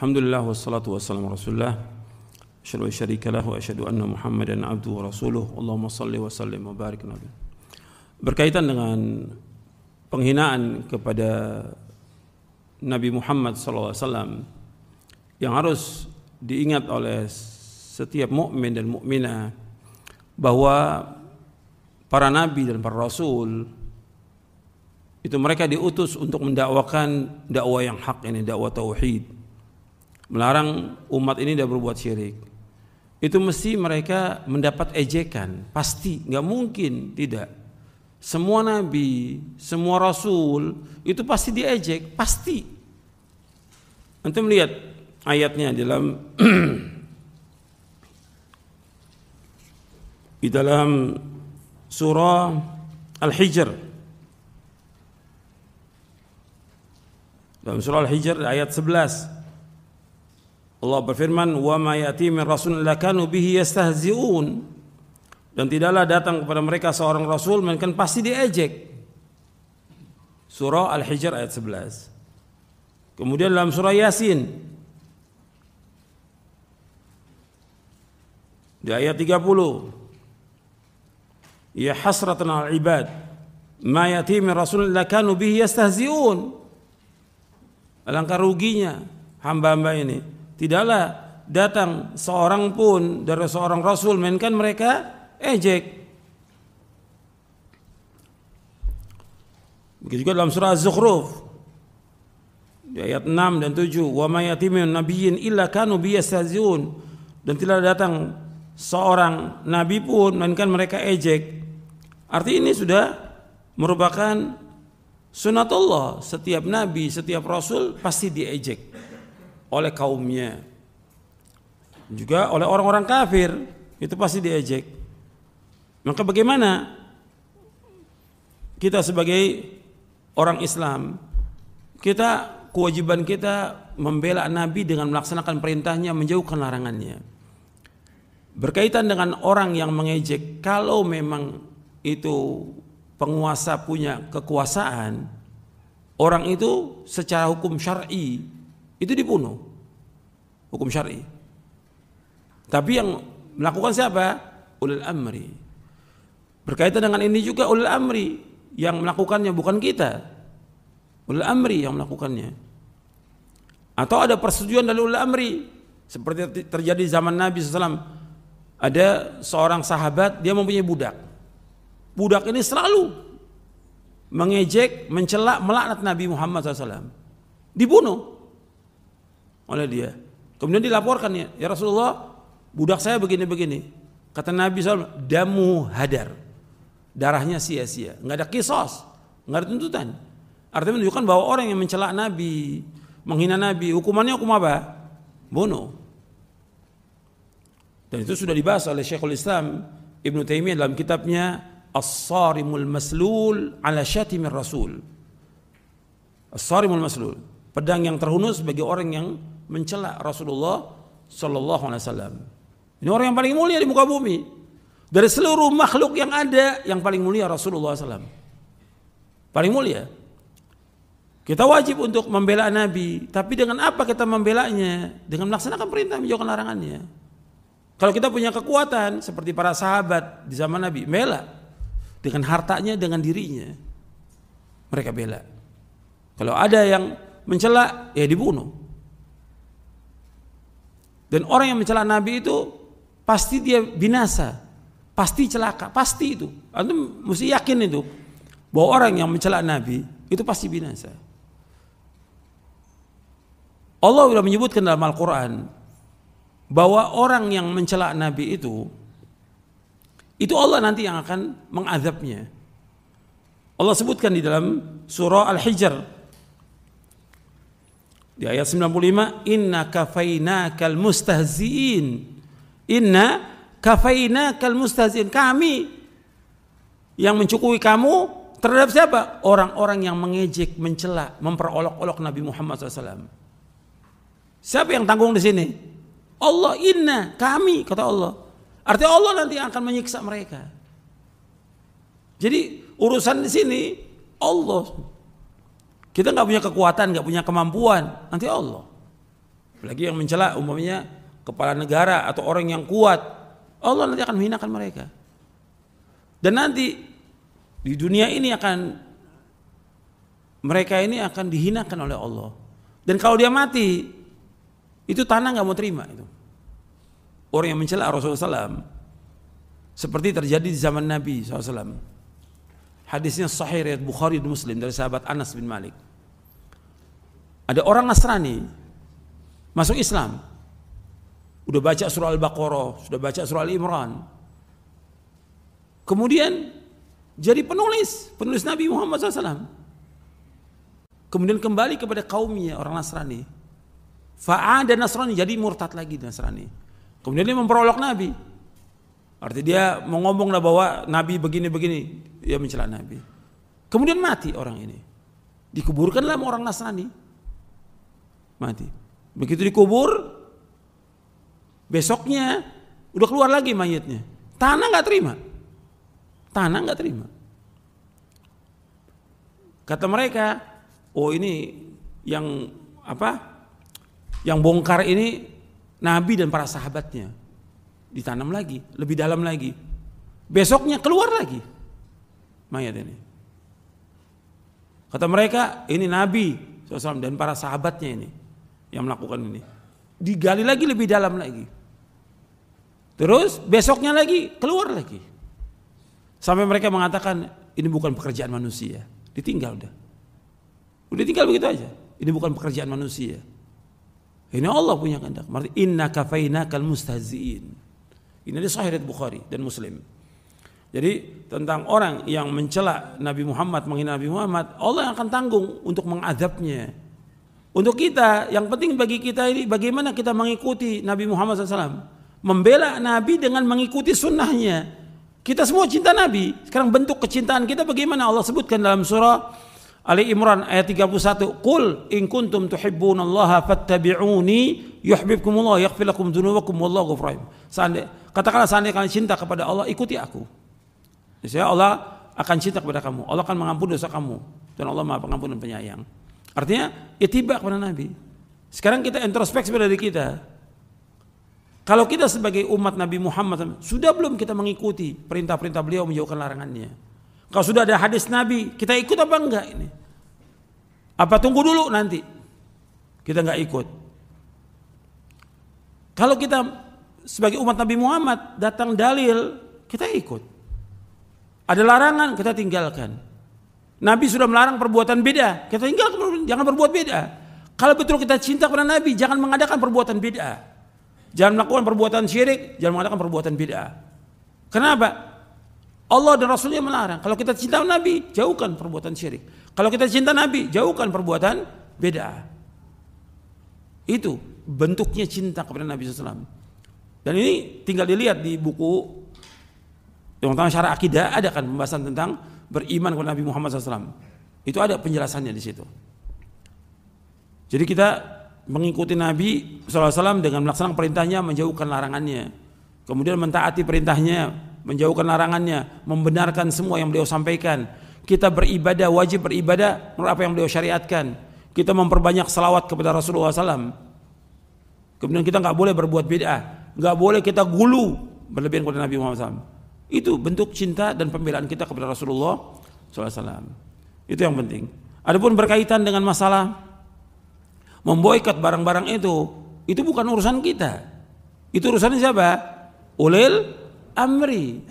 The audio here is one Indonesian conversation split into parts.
Alhamdulillah wassalatu wassalamu Rasulullah. Asyhadu an la syarika lahu wa asyhadu anna Muhammadan abduhu wa rasuluh. Allahumma shalli wa sallim wa barik nabi. Berkaitan dengan penghinaan kepada Nabi Muhammad SAW yang harus diingat oleh setiap mukmin dan mukminah bahwa para nabi dan para rasul itu mereka diutus untuk mendakwakan dakwah yang hak, ini dakwah tauhid, melarang umat ini dari berbuat syirik. Itu mesti mereka mendapat ejekan, pasti, nggak mungkin tidak. Semua nabi, semua rasul itu pasti diejek, pasti. Antum lihat ayatnya dalam di dalam surah Al-Hijr. Dalam surah Al-Hijr ayat 11. Allah berfirman, "Wa ma ya'ti min rasulin illa kanu bihi yastahzi'un." Dan tidaklah datang kepada mereka seorang rasul melainkan pasti diejek. Surah Al-Hijr ayat 11. Kemudian dalam surah Yasin di ayat 30, "Ya hasratan 'alal 'ibad ma ya'ti min rasulin illa kanu bihi yastahzi'un." Alangkah ruginya hamba-hamba ini, tidaklah datang seorang pun dari seorang rasul melainkan mereka ejek. Begitu juga dalam surah Az-Zukhruf di ayat 6 dan 7, "Wa may yatimin nabiyyin illa kanu biyastahzi'un." Dan tidak datang seorang nabi pun melainkan mereka ejek. Arti ini sudah merupakan sunatullah, setiap nabi, setiap rasul pasti diejek oleh kaumnya. Juga oleh orang-orang kafir itu pasti diejek. Maka bagaimana kita sebagai orang Islam, kewajiban kita membela Nabi dengan melaksanakan perintahnya, menjauhkan larangannya. Berkaitan dengan orang yang mengejek, kalau memang itu penguasa punya kekuasaan, orang itu secara hukum syar'i itu dibunuh, hukum syar'i. Tapi yang melakukan siapa? Ulul amri. Berkaitan dengan ini juga ulul amri yang melakukannya, bukan kita. Ulul amri yang melakukannya. Atau ada persetujuan dari ulul amri, seperti terjadi zaman Nabi SAW. Ada seorang sahabat, dia mempunyai budak. Budak ini selalu mengejek, mencela, melaknat Nabi Muhammad SAW. Dibunuh oleh dia. Kemudian dilaporkannya, "Ya Rasulullah, budak saya begini-begini." Kata Nabi SAW, "Damu hadar." Darahnya sia-sia, nggak ada kisos, nggak ada tuntutan. Artinya menunjukkan bahwa orang yang mencela Nabi, menghina Nabi, hukumannya hukum apa? Bunuh. Dan itu sudah dibahas oleh Syekhul Islam Ibnu Taimiyah dalam kitabnya As-Sarimul Maslul ala Syatimir Rasul. As-Sarimul Maslul, pedang yang terhunus bagi orang yang mencela Rasulullah sallallahu alaihi wasallam. Ini orang yang paling mulia di muka bumi. Dari seluruh makhluk yang ada, yang paling mulia Rasulullah SAW. Paling mulia. Kita wajib untuk membela Nabi. Tapi dengan apa kita membelanya? Dengan melaksanakan perintah, menjauhkan larangannya. Kalau kita punya kekuatan seperti para sahabat di zaman Nabi, bela. Dengan hartanya, dengan dirinya. Mereka bela. Kalau ada yang mencela, ya dibunuh. Dan orang yang mencela Nabi itu pasti dia binasa. Pasti celaka, pasti itu. Antum mesti yakin itu bahwa orang yang mencela Nabi itu pasti binasa. Allah sudah menyebutkan dalam Al-Quran bahwa orang yang mencela Nabi itu Allah nanti yang akan mengazabnya. Allah sebutkan di dalam surah Al-Hijr di ayat 95, "Inna kafainakal mustahzi'in." Inna kafainakal mustahzi'in. Kami yang mencukupi kamu terhadap siapa? Orang-orang yang mengejek, mencela, memperolok-olok Nabi Muhammad SAW. Siapa yang tanggung di sini? Allah. Inna, kami, kata Allah. Artinya Allah nanti akan menyiksa mereka. Jadi urusan di sini Allah. Kita nggak punya kekuatan, nggak punya kemampuan, nanti Allah. Apalagi yang mencela umpamanya kepala negara atau orang yang kuat, Allah nanti akan menghinakan mereka. Dan nanti di dunia ini mereka ini akan dihinakan oleh Allah. Dan kalau dia mati, itu tanah nggak mau terima itu. Orang yang mencela Rasulullah SAW, seperti terjadi di zaman Nabi SAW. Hadisnya sahih riwayat Bukhari dan Muslim dari sahabat Anas bin Malik. Ada orang Nasrani masuk Islam, udah baca surah Al-Baqarah, sudah baca surah Al-Imran, kemudian jadi penulis Nabi Muhammad SAW. Kemudian kembali kepada kaumnya orang Nasrani. Fa'ada Nasrani, jadi murtad lagi Nasrani. Kemudian dia memperolok Nabi. Artinya dia mau ngomong bahwa Nabi begini-begini, dia mencela Nabi. Kemudian mati orang ini. Dikuburkanlah sama orang Nasrani. Mati. Begitu dikubur, besoknya udah keluar lagi mayatnya. Tanah nggak terima. Kata mereka, oh ini yang bongkar ini Nabi dan para sahabatnya. Ditanam lagi, lebih dalam lagi. Besoknya keluar lagi mayat ini. Kata mereka, ini Nabi SAW dan para sahabatnya ini yang melakukan ini. Digali lagi lebih dalam lagi. Terus besoknya lagi keluar lagi. Sampai mereka mengatakan ini bukan pekerjaan manusia. Ditinggal udah. Udah tinggal begitu aja. Ini bukan pekerjaan manusia. Ini Allah punya kehendak. Berarti inna kafainakal mustahziin. Ini ada sahih riwayat Bukhari dan Muslim. Jadi tentang orang yang mencela Nabi Muhammad, menghina Nabi Muhammad, Allah yang akan tanggung untuk mengadabnya. Untuk kita, yang penting bagi kita ini bagaimana kita mengikuti Nabi Muhammad SAW. Membela Nabi dengan mengikuti sunnahnya. Kita semua cinta Nabi. Sekarang bentuk kecintaan kita bagaimana Allah sebutkan dalam surah Ali Imran ayat 31. Qul in kuntum tuhibbunallaha fattabi'uni yuhibbukumullah yaghfir lakum dzunubakum wallahu ghafurur rahim. Katakanlah seandainya kalian cinta kepada Allah, ikuti aku. Niscaya Allah akan cinta kepada kamu. Allah akan mengampuni dosa kamu dan Allah Maha Pengampun dan Penyayang. Artinya ittiba kepada Nabi. Sekarang kita introspeksi pada diri kita. Kalau kita sebagai umat Nabi Muhammad sudah belum kita mengikuti perintah-perintah beliau, menjauhkan larangannya? Kalau sudah ada hadis Nabi, kita ikut apa enggak ini? Apa tunggu dulu nanti? Kita enggak ikut. Kalau kita sebagai umat Nabi Muhammad datang dalil, kita ikut. Ada larangan, kita tinggalkan. Nabi sudah melarang perbuatan bid'ah, kita tinggalkan, jangan berbuat bid'ah. Kalau betul kita cinta kepada Nabi, jangan mengadakan perbuatan bid'ah. Jangan melakukan perbuatan syirik, jangan mengadakan perbuatan bid'ah. Kenapa? Allah dan Rasulnya melarang. Kalau kita cinta Nabi, jauhkan perbuatan syirik. Kalau kita cinta Nabi, jauhkan perbuatan bid'ah. Itu bentuknya cinta kepada Nabi SAW. Dan ini tinggal dilihat di buku yang tentang syarah akidah, ada kan pembahasan tentang beriman kepada Nabi Muhammad SAW. Itu ada penjelasannya di situ. Jadi kita mengikuti Nabi SAW dengan melaksanakan perintahnya, menjauhkan larangannya. Kemudian mentaati perintahnya, menjauhkan larangannya, membenarkan semua yang beliau sampaikan. Kita beribadah, wajib beribadah menurut apa yang beliau syariatkan. Kita memperbanyak salawat kepada Rasulullah SAW. Kemudian kita nggak boleh berbuat bid'ah, nggak boleh kita gulu berlebihan kepada Nabi Muhammad SAW. Itu bentuk cinta dan pembelaan kita kepada Rasulullah SAW. Itu yang penting. Adapun berkaitan dengan masalah memboikot barang-barang itu bukan urusan kita. Itu urusannya siapa? Ulil amri.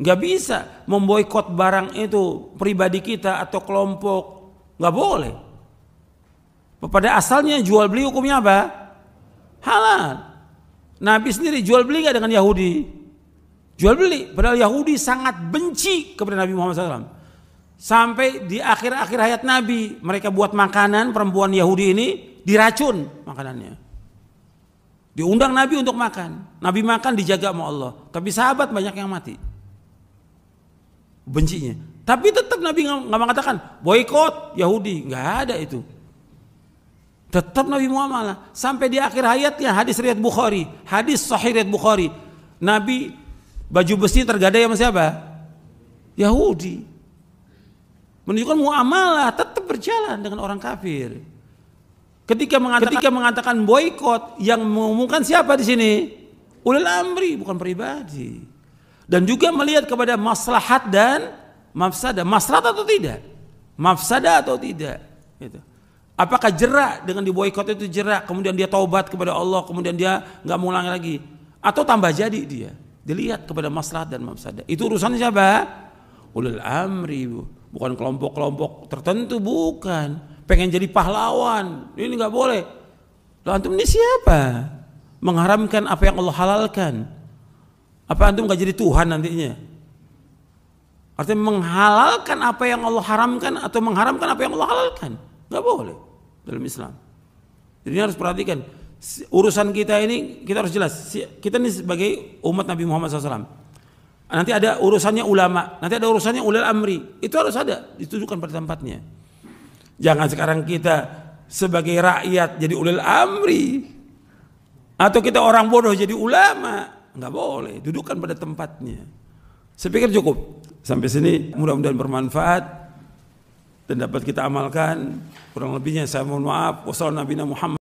Nggak bisa memboikot barang itu pribadi kita atau kelompok, nggak boleh. Pada asalnya jual beli hukumnya apa? Halal. Nabi sendiri jual beli nggak dengan Yahudi? Jual beli. Padahal Yahudi sangat benci kepada Nabi Muhammad SAW. Sampai di akhir-akhir hayat Nabi, mereka buat makanan, perempuan Yahudi ini diracun makanannya. Diundang Nabi untuk makan. Nabi makan dijaga sama Allah. Tapi sahabat banyak yang mati. Bencinya. Tapi tetap Nabi nggak mengatakan boikot Yahudi. Nggak ada itu. Tetap Nabi Muhammad. Sampai di akhir hayatnya, hadis riwayat Bukhari. Hadis sahih riwayat Bukhari. Nabi baju besi tergadai sama siapa? Yahudi. Menunjukkan muamalah tetap berjalan dengan orang kafir. Ketika mengatakan boikot, yang mengumumkan siapa di sini? Ulil amri, bukan pribadi. Dan juga melihat kepada maslahat dan mafsadah. Maslahat atau tidak? Mafsadah atau tidak? Gitu. Apakah jerak dengan diboikot itu jerak, kemudian dia taubat kepada Allah, kemudian dia nggak mengulangi lagi, atau tambah jadi dia? Dilihat kepada maslahat dan mafsadah. Itu urusannya siapa? Ulil amri, bukan kelompok-kelompok tertentu, bukan. Pengen jadi pahlawan, ini nggak boleh. Loh, antum ini siapa? Mengharamkan apa yang Allah halalkan. Apa antum nggak jadi Tuhan nantinya? Artinya menghalalkan apa yang Allah haramkan atau mengharamkan apa yang Allah halalkan, nggak boleh dalam Islam. Jadi ini harus perhatikan. Urusan kita ini kita harus jelas. Kita ini sebagai umat Nabi Muhammad SAW. Nanti ada urusannya ulama, nanti ada urusannya ulil amri. Itu harus ada, ditujukan pada tempatnya. Jangan sekarang kita sebagai rakyat jadi ulil amri, atau kita orang bodoh jadi ulama. Nggak boleh, dudukan pada tempatnya. Saya pikir cukup sampai sini, mudah-mudahan bermanfaat dan dapat kita amalkan. Kurang lebihnya saya mohon maaf. Wassalamualaikum warahmatullahi wabarakatuh.